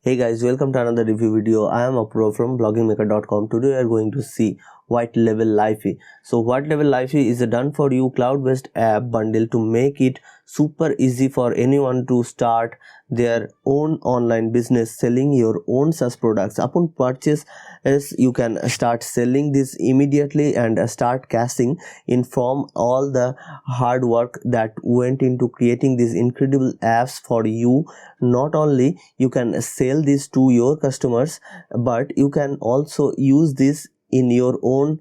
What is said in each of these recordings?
Hey guys, welcome to another review video. I am Apro from bloggingmaker.com. Today we are going to see WhiteLabelify. So WhiteLabelify is a done for you cloud-based app bundle to make it super easy for anyone to start their own online business selling your own SaaS products. Upon purchase, you can start selling this immediately and start cashing in from all the hard work that went into creating these incredible apps for you. Not only you can sell this to your customers, but you can also use this in your own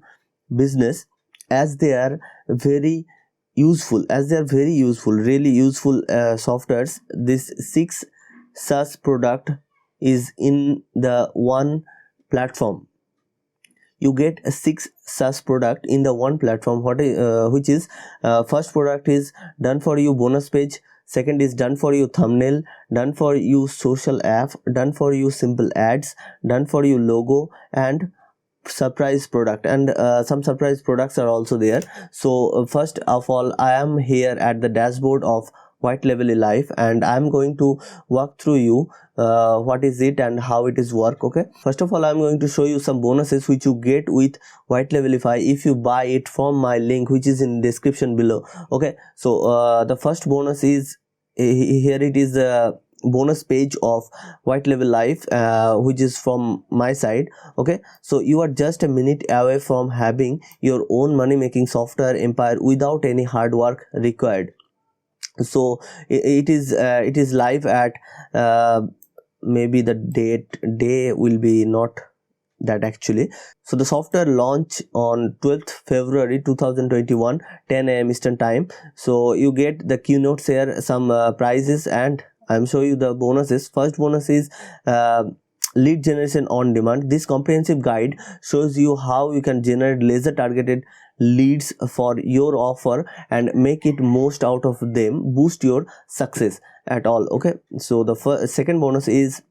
business as they are very useful, really useful softwares. This 6 SaaS product is in the one platform. You get a 6 SaaS product in the one platform. Which is first product is done for you bonus page, second is done for you thumbnail, done for you social app, done for you simple ads, done for you logo, and surprise product, and some surprise products are also there. So first of all, I am here at the dashboard of WhiteLebellify and I am going to walk through you what is it and how it is work. Okay, first of all, I am going to show you some bonuses which you get with WhiteLebellify if you buy it from my link which is in description below. Okay, so the first bonus is here. It is the bonus page of WhiteLebellify, which is from my side. Okay, so you are just a minute away from having your own money making software empire without any hard work required. So it is live at maybe the day will be not that actually. So the software launch on 12th February 2021 10 a.m. Eastern time. So you get the keynotes here, some prizes, and I'm showing you the bonuses. First bonus is lead generation on demand. This comprehensive guide shows you how you can generate laser targeted leads for your offer and make it most out of them, boost your success at all. Okay, so the second bonus is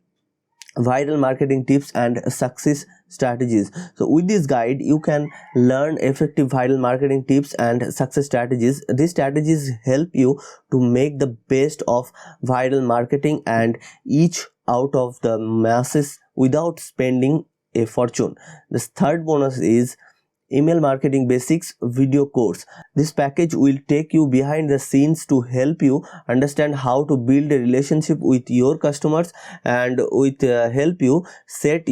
viral marketing tips and success strategies. So with this guide you can learn effective viral marketing tips and success strategies. These strategies help you to make the best of viral marketing and each out of the masses without spending a fortune. The third bonus is email marketing basics video course. This package will take you behind the scenes to help you understand how to build a relationship with your customers and with help you set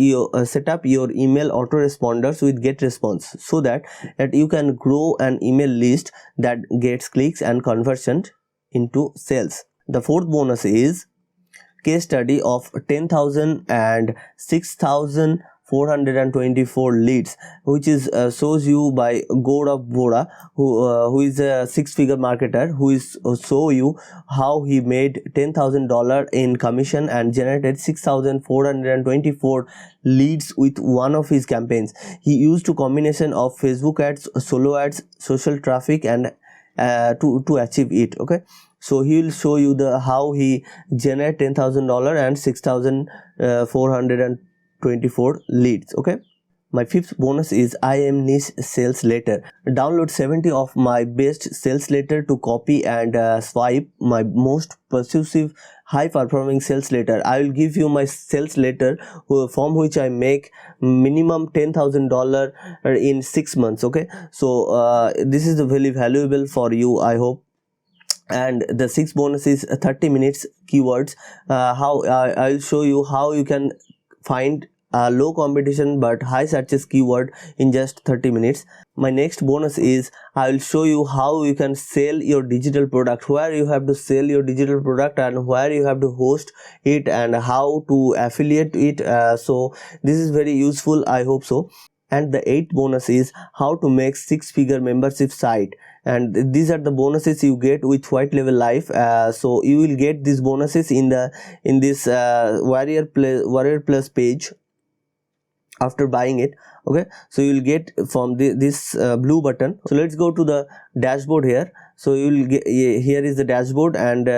up your email autoresponders with GetResponse so that you can grow an email list that gets clicks and conversion into sales. The fourth bonus is case study of 10,000 and 6,424 leads, which is shows you by Gaurav Bora, who is a 6-figure marketer, who is show you how he made $10,000 in commission and generated 6,424 leads with one of his campaigns. He used a combination of Facebook ads, solo ads, social traffic, and to achieve it. Okay, so he will show you the how he generate $10,000 and 6,424 leads. Okay, my fifth bonus is I am niche sales letter. Download 70 of my best sales letter to copy and swipe my most persuasive high performing sales letter. I will give you my sales letter from which I make minimum $10,000 in 6 months. Okay, so this is very valuable for you, I hope. And the sixth bonus is 30 minutes keywords. I'll show you how you can find low competition but high searches keyword in just 30 minutes. My next bonus is I will show you how you can sell your digital product, where you have to sell your digital product and where you have to host it and how to affiliate it. So this is very useful, I hope so. And the eighth bonus is how to make 6-figure membership site, and these are the bonuses you get with WhiteLebellify. So you will get these bonuses in this warrior plus page after buying it. Okay, so you will get from this blue button. So let's go to the dashboard here. So you will get here is the dashboard, and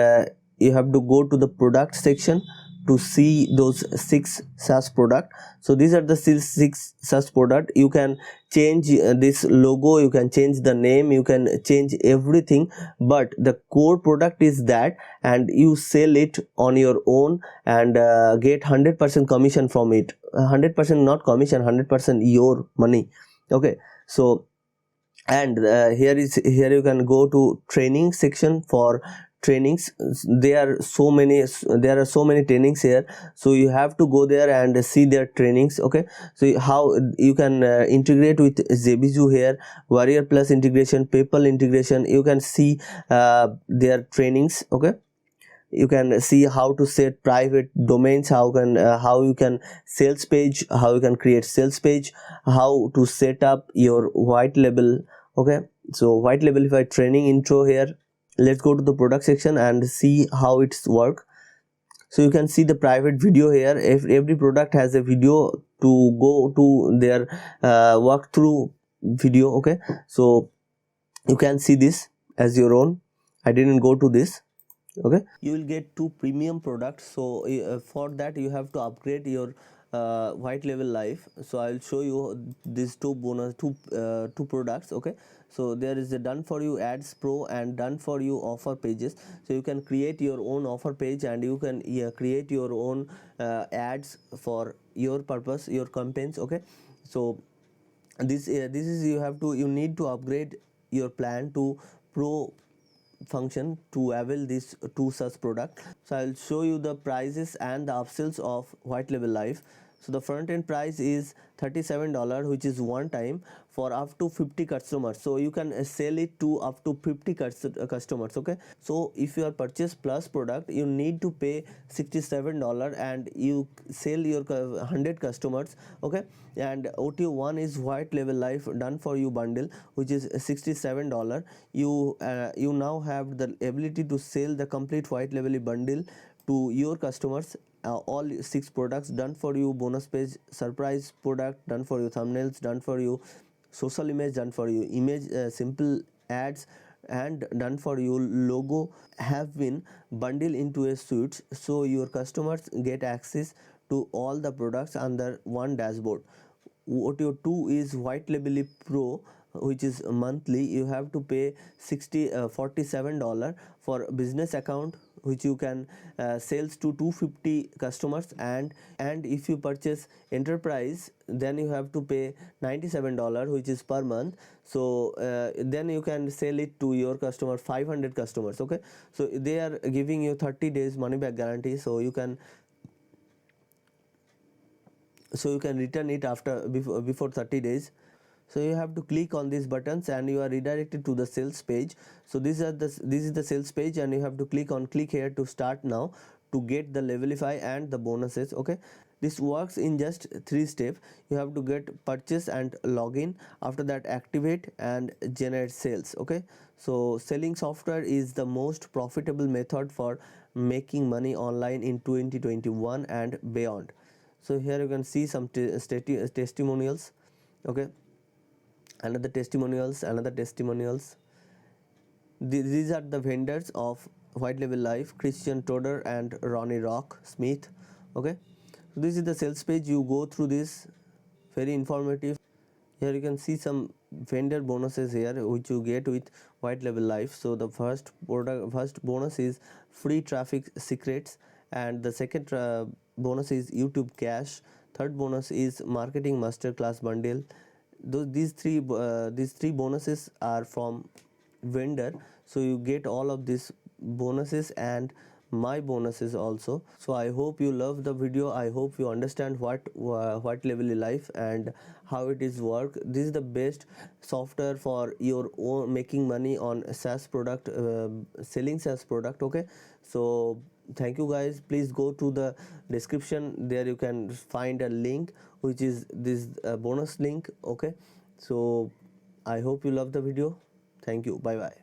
you have to go to the product section. to see those 6 SaaS product. So these are the 6 SaaS product. You can change this logo, you can change the name, you can change everything, but the core product is that, and you sell it on your own and get 100% commission from it. 100% not commission, 100% your money. Okay, so and here you can go to training section for trainings. There are so many trainings here, so you have to go there and see their trainings. Okay, so how you can integrate with Zebizu here, Warrior Plus integration, PayPal integration. You can see their trainings. Okay, you can see how to set private domains, how you can sales page, how you can create sales page, how to set up your white label. Okay, so WhiteLabelify training intro here. Let's go to the product section and see how it's work. So you can see the private video here. If every product has a video to go to their walkthrough video. Okay, so you can see this as your own. I didn't go to this. Okay, you will get 2 premium products. So for that you have to upgrade your WhiteLabelify. So I'll show you these two products. Okay, so there is a done for you ads pro and done for you offer pages. So you can create your own offer page and you can create your own ads for your purpose, your campaigns. Okay, so this is you need to upgrade your plan to pro function to avail these 2 such product. So I'll show you the prices and the upsells of WhiteLabelify. So the front end price is $37, which is one time for up to 50 customers. So you can sell it to up to 50 customers. Okay, so if you are purchase plus product, you need to pay $67 and you sell your 100 customers. Okay, and OTO1 is WhiteLabelify done for you bundle, which is $67. You now have the ability to sell the complete WhiteLabelify bundle to your customers. All 6 products done for you, bonus page, surprise product, done for you thumbnails, done for you social image, done for you image simple ads, and done for you logo have been bundled into a suite, so your customers get access to all the products under one dashboard. OTO2 is WhiteLabelify Pro, which is monthly. You have to pay $47 for business account, which you can sales to 250 customers, and if you purchase enterprise, then you have to pay $97, which is per month. So then you can sell it to your customer 500 customers. Okay, so they are giving you 30 days money back guarantee, so you can return it after before 30 days. So you have to click on these buttons and you are redirected to the sales page. So this is the sales page, and you have to click here to start now to get the Labelify and the bonuses. Okay, this works in just 3 steps. You have to get purchase and login. After that, activate and generate sales. Okay, so selling software is the most profitable method for making money online in 2021 and beyond. So here you can see some testimonials. Okay, another testimonials. These are the vendors of WhiteLabelify: Christian Toder and Ronnie Rock Smith. Okay, so this is the sales page. You go through this, very informative. Here you can see some vendor bonuses here which you get with WhiteLabelify. So the first bonus is free traffic secrets, and the second bonus is YouTube cash. Third bonus is marketing masterclass bundle. These three bonuses are from vendor, so you get all of these bonuses and my bonuses also. So I hope you love the video. I hope you understand what WhiteLabelify and how it is work. This is the best software for your own making money on SaaS product, selling SaaS product. Okay, so thank you guys. Please go to the description, there you can find a link which is this bonus link. Okay, so I hope you love the video. Thank you. Bye bye.